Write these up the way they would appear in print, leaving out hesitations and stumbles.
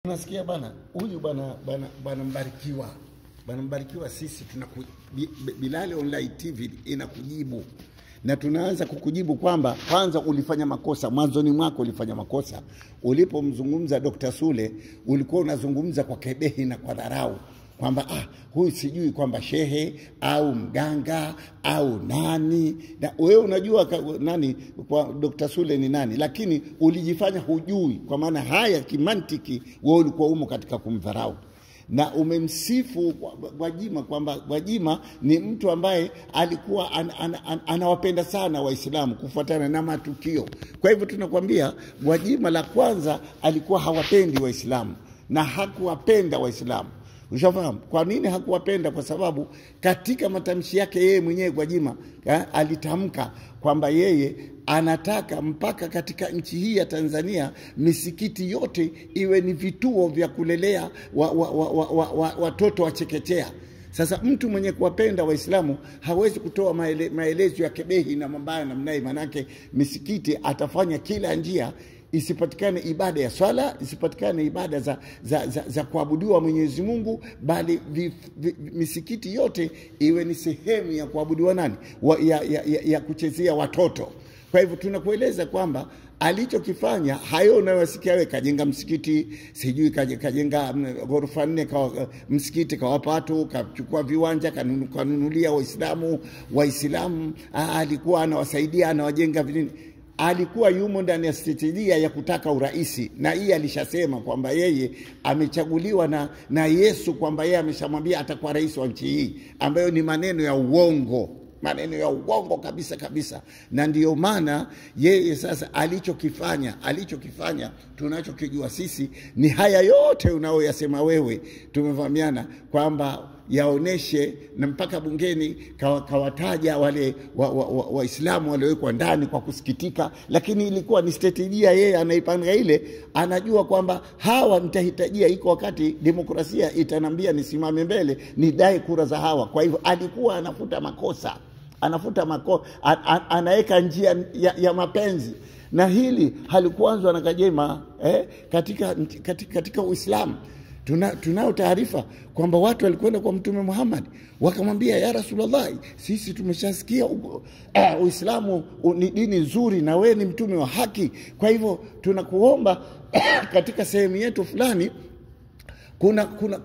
Unasikia bana, huyu bana Mbarikiwa. Bana Mbarikiwa, sisi Bilali Online TV inakujibu. Na tunaanza kukujibu kwamba kwanza ulifanya makosa, mwanzoni mwako ulifanya makosa. Ulipomzungumza Dr. Sule, ulikuwa unazungumza kwa kebehi na kwa dharau. Kwamba huyu sijui kwamba shehe au mganga au nani. Na wewe unajua nani kwa Dr. Sule ni nani, lakini ulijifanya hujui. Kwa maana haya kimantiki wewe ulikuwa umo katika kumdharau. Na umemsifu Gwajima kwamba Gwajima ni mtu ambaye alikuwa anawapenda sana Waislamu kufuatana na matukio. Kwa hivyo tunakwambia Gwajima la kwanza alikuwa hawapendi Waislamu na hakuwapenda Waislamu. Ushafahamu kwa nini hakuwapenda? Kwa sababu katika matamshi yake yeye mwenyewe Gwajima alitamka kwamba yeye anataka mpaka katika nchi hii ya Tanzania misikiti yote iwe ni vituo vya kulelea watoto wa chekechea. Sasa mtu mwenye kuwapenda Waislamu hawezi kutoa maelezo ya kebehi na mabaya namna hii, manake misikiti atafanya kila njia isipatikane ibada ya swala, isipatikane ibada za kuabudiwa Mwenyezi Mungu, bali misikiti yote iwe ni sehemu ya kuabudiwa nani? Ya kuchezea watoto. Kwa hivyo tunakueleza kwamba alichokifanya hayo unayosikia wewe, kajenga msikiti, sijui kajenga ghorofa 4 msikiti kawapa watu, kachukua viwanja, kanunulia Waislamu, alikuwa anawasaidia, anawajenga vinini. Alikuwa yumo ndani ya strategia ya kutaka uraisi, na hii alishasema kwamba yeye amechaguliwa na Yesu, kwamba yeye ameshamwambia atakuwa rais wa nchi hii, ambayo ni maneno ya uongo. Maneno ya uongo kabisa. Na ndiyo maana yeye sasa alichokifanya tunachokijua sisi ni haya yote unaoyasema wewe. Tumevamiana kwamba yaoneshe, na mpaka bungeni kawataja wale Waislamu waliowekwa ndani kwa kusikitika, lakini ilikuwa ni strategia yeye anaipanga ile. Anajua kwamba hawa nitahitajia iko wakati demokrasia itanambia nisimame mbele nidai kura za hawa. Kwa hivyo alikuwa anafuta makosa, anaweka njia ya mapenzi. Na hili halikuanzwa na Kajema katika Uislamu. Tunao taarifa kwamba watu walikwenda kwa Mtume Muhammad wakamwambia, ya Rasulullah, sisi tumeshasikia Uislamu ni dini nzuri na we ni mtume wa haki. Kwa hivyo tunakuomba katika sehemu yetu fulani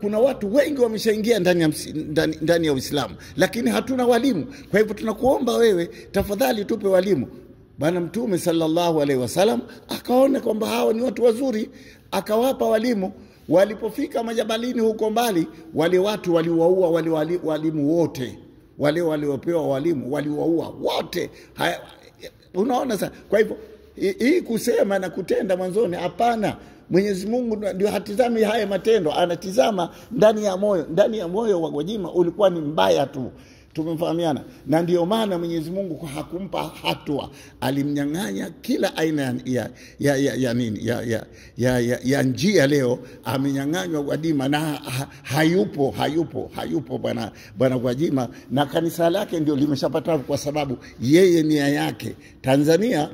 kuna watu wengi wameshaingia ndani ya Uislamu, lakini hatuna walimu. Kwa hivyo tunakuomba wewe tafadhali tupe walimu. Bwana Mtume sallallahu alaihi wasallam akaona kwamba hawa ni watu wazuri, akawapa walimu. Walipofika majabalini huko mbali, wale watu waliwaua walimu wote. Wale waliopewa walimu waliwaua wote. Unaona sasa? Kwa hivyo hii kusema na kutenda mwanzoni, hapana. Mwenyezi Mungu ndio hatizami haya matendo, anatizama ndani ya moyo. Ndani ya moyo wa Gwajima ulikuwa ni mbaya tu. Tumefahamiana. Na ndio maana Mwenyezi Mungu hakumpa hatua, alimnyang'anya kila aina ya njia. Leo amenyang'anywa Gwajima na hayupo bwana Gwajima, na kanisa lake ndio limeshapata, kwa sababu yeye nia yake Tanzania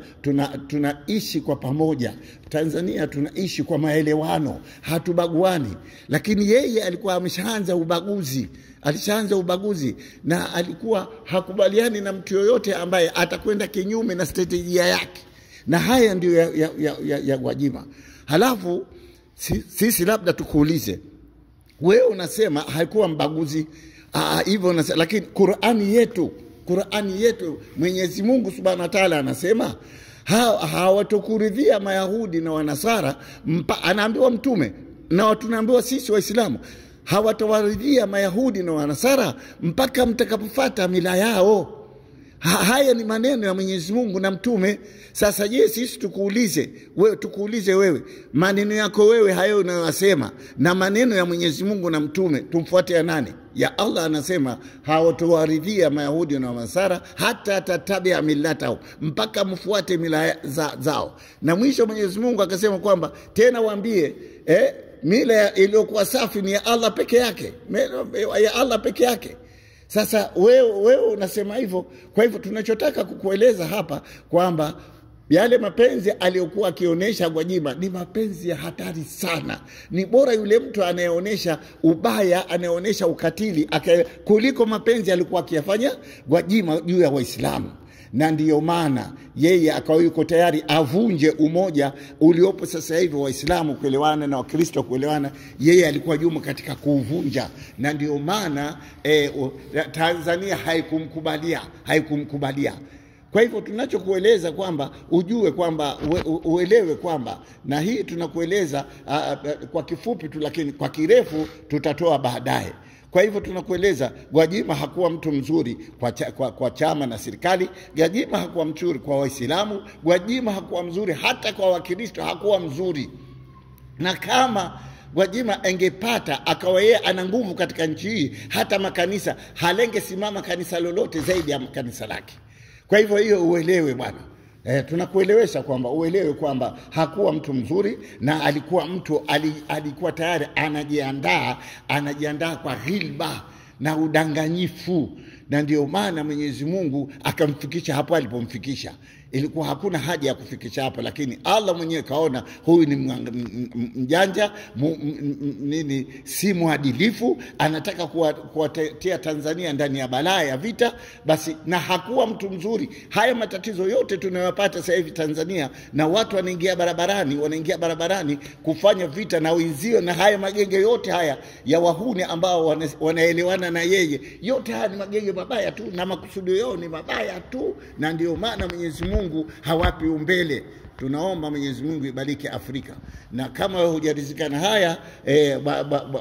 tunaishi kwa pamoja. Tanzania tunaishi kwa maelewano, hatubaguani. Lakini yeye alikuwa ameshaanza ubaguzi, na alikuwa hakubaliani na mtu yoyote ambaye atakwenda kinyume na strategia yake. Na haya ndio ya Gwajima. Halafu sisi labda tukuulize, wewe unasema haikuwa mbaguzi hivyo unasema, lakini Qur'ani yetu Mwenyezi Mungu Subhanahu wa Ta'ala anasema hawatokuridhia Mayahudi na Wanasara. Anaambiwa mtume na tunaambiwa sisi Waislamu, hawatawaridhia Mayahudi na Wanasara mpaka mtakapofuata mila yao. Haya ni maneno ya Mwenyezi Mungu na mtume. Sasa je, sisi tukuulize wewe, maneno yako wewe hayo unayosema na maneno ya Mwenyezi Mungu na mtume, tumfuate ya nani? Ya Allah anasema hawatawaridhia Mayahudi na Wanasara hata tatabia millatao, mpaka mfuate mila zao. Na mwisho Mwenyezi Mungu akasema kwamba tena waambie mila iliyokuwa safi ni ya Allah peke yake. Sasa wewe unasema hivyo. Kwa hivyo tunachotaka kukueleza hapa kwamba Yale mapenzi aliyokuwa akionyesha Gwajima ni mapenzi ya hatari sana. Ni bora yule mtu anayeonyesha ubaya, anayeonyesha ukatili kuliko mapenzi alikuwa akiyafanya Gwajima juu ya Waislamu. Na ndiyo maana yeye akawa yuko tayari avunje umoja uliopo sasa hivi, Waislamu kuelewana na Wakristo kuelewana. Yeye alikuwa jumu katika kuuvunja, na ndiyo maana Tanzania haikumkubalia. Kwa hivyo tunachokueleza kwamba ujue kwamba uelewe kwamba, na hii tunakueleza kwa kifupi tu, lakini kwa kirefu tutatoa baadaye. Kwa hivyo tunakueleza Gwajima hakuwa mtu mzuri kwa chama na serikali. Gwajima hakuwa mzuri kwa Waislamu. Gwajima hakuwa mzuri hata kwa Wakristo, hakuwa mzuri. Na kama Gwajima angepata akawa yeye ana nguvu katika nchi hii, hata makanisa halengesimama kanisa lolote zaidi ya kanisa lake. Kwa hivyo hiyo uelewe bwana. Tunakuelewesha kwamba uelewe kwamba hakuwa mtu mzuri, na alikuwa mtu alikuwa tayari anajiandaa kwa ghilba na udanganyifu, na ndio maana Mwenyezi Mungu akamfikisha hapo alipomfikisha. Ilikuwa hakuna haja ya kufikisha hapo, lakini Allah mwenyewe kaona huyu ni mjanja, si mwadilifu, anataka kuwatia Tanzania ndani ya balaa ya vita. Basi, na hakuwa mtu mzuri. Haya matatizo yote tunayopata sasa hivi Tanzania, na watu wanaingia barabarani kufanya vita na wenzio, na haya magenge yote haya ya wahuni ambao wanaelewana na yeye, yote haya ni magenge mabaya tu, na makusudio yao ni mabaya tu. Na ndio maana Mwenyezi Mungu hawapi umbele. Tunaomba Mwenyezi Mungu ibariki Afrika. Na kama hujarizika na haya,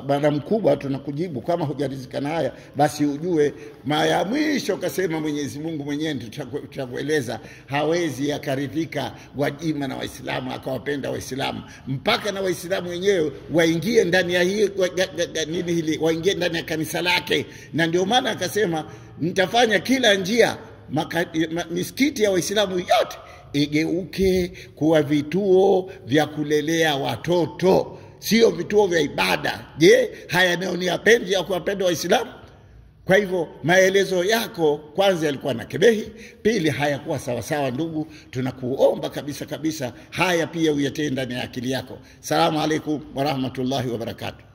bwana mkubwa, tunakujibu. Kama hujarizika na haya, basi ujue mara mwisho kasema Mwenyezi Mungu mwenyewe, tutakueleza, hawezi akaridhika Gwajima na Waislamu akawapenda Waislamu, mpaka na Waislamu wenyewe waingie ndani ya waingie ndani ya kanisa lake. Na ndio maana akasema nitafanya kila njia misikiti ya Waislamu yote igeuke kuwa vituo vya kulelea watoto, sio vituo vya ibada. Je, haya nayo ni mapenzi ya kuwapenda Waislamu? Kwa hivyo maelezo yako kwanza yalikuwa na kebehi, pili hayakuwa sawa sawa. Ndugu, tunakuomba kabisa haya pia uyatende ndani ya akili yako. Salamu alaykum wa rahmatullahi wa barakatuh.